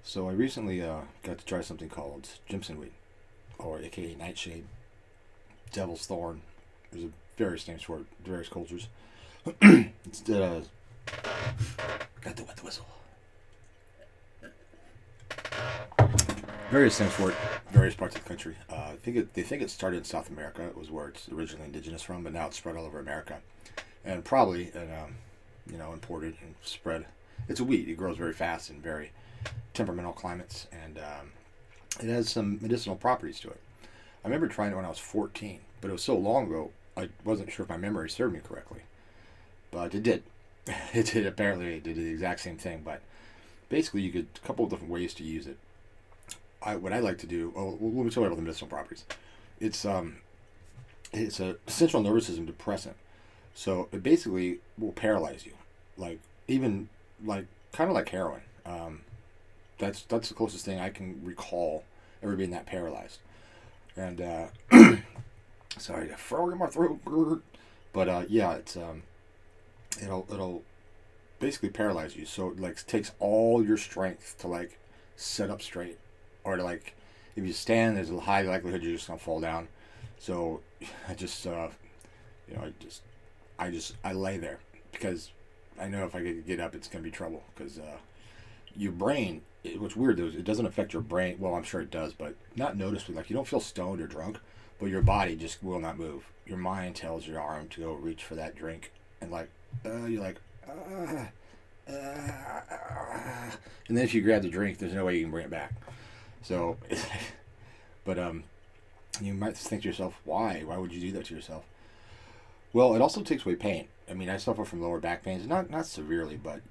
So I recently got to try something called Jemsin weed, or aka nightshade, devil's thorn. There's a various names for it, various cultures. It's got the wet whistle. Various names for it, various parts of the country. They think it started in South America. It was where it's originally indigenous from, but now it's spread all over America, and probably imported and spread. It's a weed. It grows very fast in very temperamental climates, and it has some medicinal properties to it. I remember trying it when I was 14, but it was so long ago I wasn't sure if my memory served me correctly. But it did. It did. Apparently, it did the exact same thing. But basically, you could a couple of different ways to use it. What I like to do. Oh, well, let me tell you about the medicinal properties. It's it's a central nervous system depressant. So it basically will paralyze you, like even like kind of like heroin. That's the closest thing I can recall ever being that paralyzed. And sorry, I got frog in my throat. But yeah, it'll basically paralyze you. So it like takes all your strength to like sit up straight, or to like if you stand, there's a high likelihood you're just gonna fall down. So I just I lay there because I know if I get up, it's gonna be trouble because your brain. What's weird though is it doesn't affect your brain. Well, I'm sure it does, but not noticeably. Like you don't feel stoned or drunk, but your body just will not move. Your mind tells your arm to go reach for that drink, and like you're like, and then if you grab the drink, there's no way you can bring it back. So, but you might think to yourself, why? Why would you do that to yourself? Well, it also takes away pain. I mean, I suffer from lower back pains, not severely, but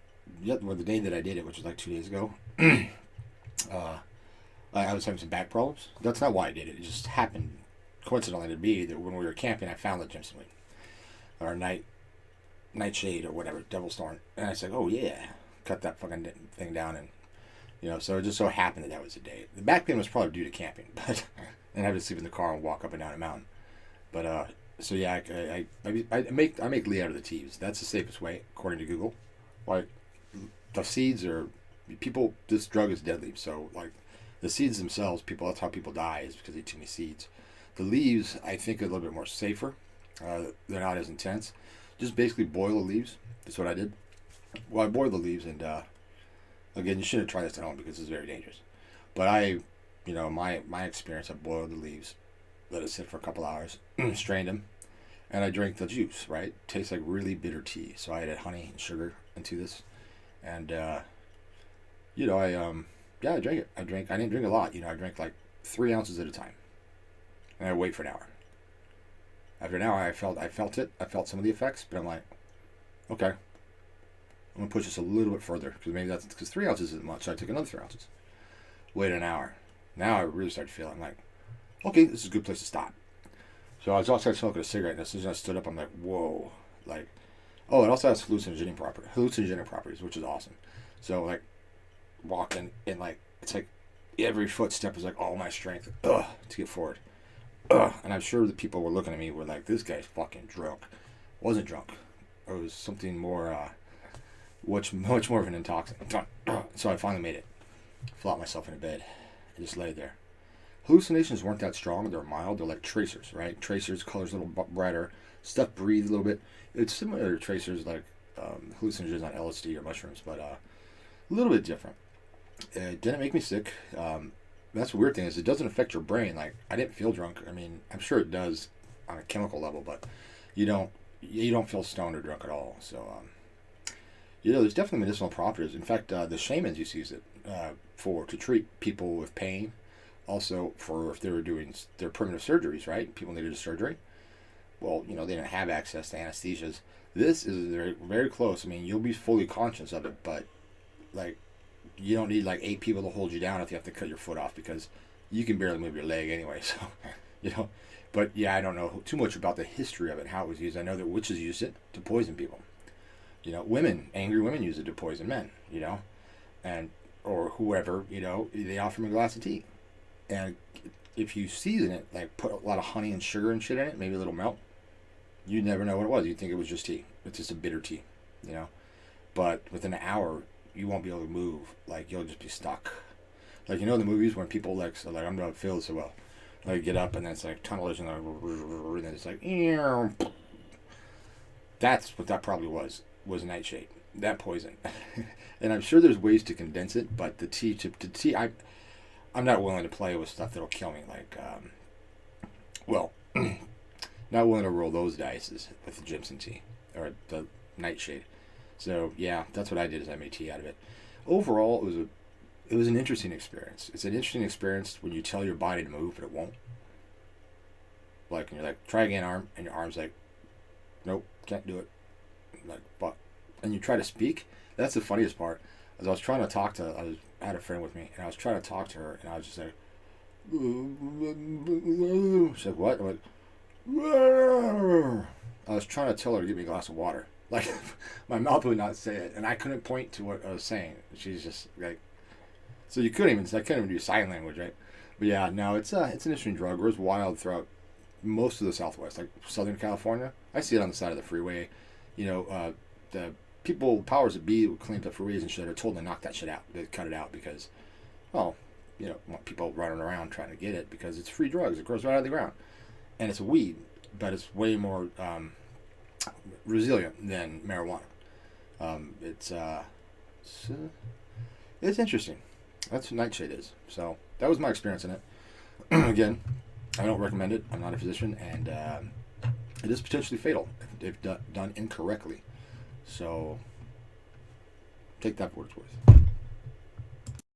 yet, well, the day that I did it, which was like 2 days ago, uh, I was having some back problems. That's not why I did it. It just happened coincidentally to be that when we were camping, I found the Jemsin weed, or nightshade or whatever, devil's thorn, and I said, oh yeah, cut that fucking thing down, and so it just so happened that was the day. The back pain was probably due to camping, but and having to sleep in the car and walk up and down a mountain. But so yeah, I make Lee out of the teas. That's the safest way, according to Google. Like the seeds are people. This drug is deadly. So like the seeds themselves, people. That's how people die is because they eat too many seeds. The leaves, I think, are a little bit more safer. They're not as intense. Just basically boil the leaves. That's what I did. Well, I boiled the leaves, and again, you shouldn't try this at home because it's very dangerous. But my experience, I boiled the leaves, let it sit for a couple hours, strained them, and I drank the juice. Right, tastes like really bitter tea. So I added honey and sugar into this, and I drank it. I didn't drink a lot. I drank like 3 ounces at a time, and I wait for an hour. After an hour, I felt it. I felt some of the effects, but I'm like, okay, I'm gonna push this a little bit further because maybe that's because 3 ounces isn't much. So I took another 3 ounces. Wait an hour. Now I really start to feel it. I'm like, okay, this is a good place to stop. So I was outside smoking a cigarette, and as soon as I stood up, I'm like, whoa, like, oh, it also has hallucinogenic properties, which is awesome. So like, walking and like, it's like every footstep is like all my strength, to get forward. And I'm sure the people were looking at me were like, this guy's fucking drunk. Wasn't drunk. It was something more, much more of an intoxicant. So I finally made it. Flopped myself in a bed. I just lay there. Hallucinations weren't that strong. They're mild. They're like tracers, right? Tracers, colors a little brighter. Stuff breathes a little bit. It's similar to tracers like hallucinogens on LSD or mushrooms, but a little bit different. It didn't make me sick. That's the weird thing is it doesn't affect your brain. Like I didn't feel drunk. I mean, I'm sure it does on a chemical level, but you don't feel stoned or drunk at all. So there's definitely medicinal properties. In fact, the shamans used to use it to treat people with pain. Also, for if they were doing their primitive surgeries, right? People needed a surgery. Well, they didn't have access to anesthesias. This is very, very close. I mean, you'll be fully conscious of it, but like you don't need like 8 people to hold you down if you have to cut your foot off because you can barely move your leg anyway. So, But yeah, I don't know too much about the history of it, how it was used. I know that witches used it to poison people. Angry women use it to poison men. And or whoever. They offer them a glass of tea, and if you season it, like put a lot of honey and sugar and shit in it, maybe a little milk, you'd never know what it was. You'd think it was just tea. It's just a bitter tea. But within an hour, you won't be able to move. Like you'll just be stuck. Like, you know, in the movies when people like, so like I'm not feeling so well, like get up and then it's like tunnel vision, and then it's like, ew. That's what that probably was nightshade, that poison. And I'm sure there's ways to condense it, but I'm not willing to play with stuff that'll kill me. Like, well, not willing to roll those dice with the Jemsin tea or the nightshade. So yeah, that's what I did. Is I made tea out of it. Overall, it was an interesting experience. It's an interesting experience when you tell your body to move, but it won't. Like, and you're like, try again, arm, and your arm's like, nope, can't do it. Like, but, and you try to speak. That's the funniest part. As I was trying to talk to, I had a friend with me, and I was trying to talk to her, and I was just like, she's like, what? I'm like, I was trying to tell her to give me a glass of water. Like, my mouth would not say it, and I couldn't point to what I was saying. She's just like, so I couldn't even do sign language, right? But yeah, no, it's an interesting drug. It was wild throughout most of the Southwest, like Southern California. I see it on the side of the freeway. You know, the people, powers that be, who cleaned up freeways and shit, are told to knock that shit out. They cut it out because, well, you know, want people running around trying to get it because it's free drugs. It grows right out of the ground, and it's a weed, but it's way more resilient than marijuana. It's interesting. That's what nightshade is. So that was my experience in it. Again, I don't recommend it. I'm not a physician, and it is potentially fatal if done incorrectly. So take that for what it's worth.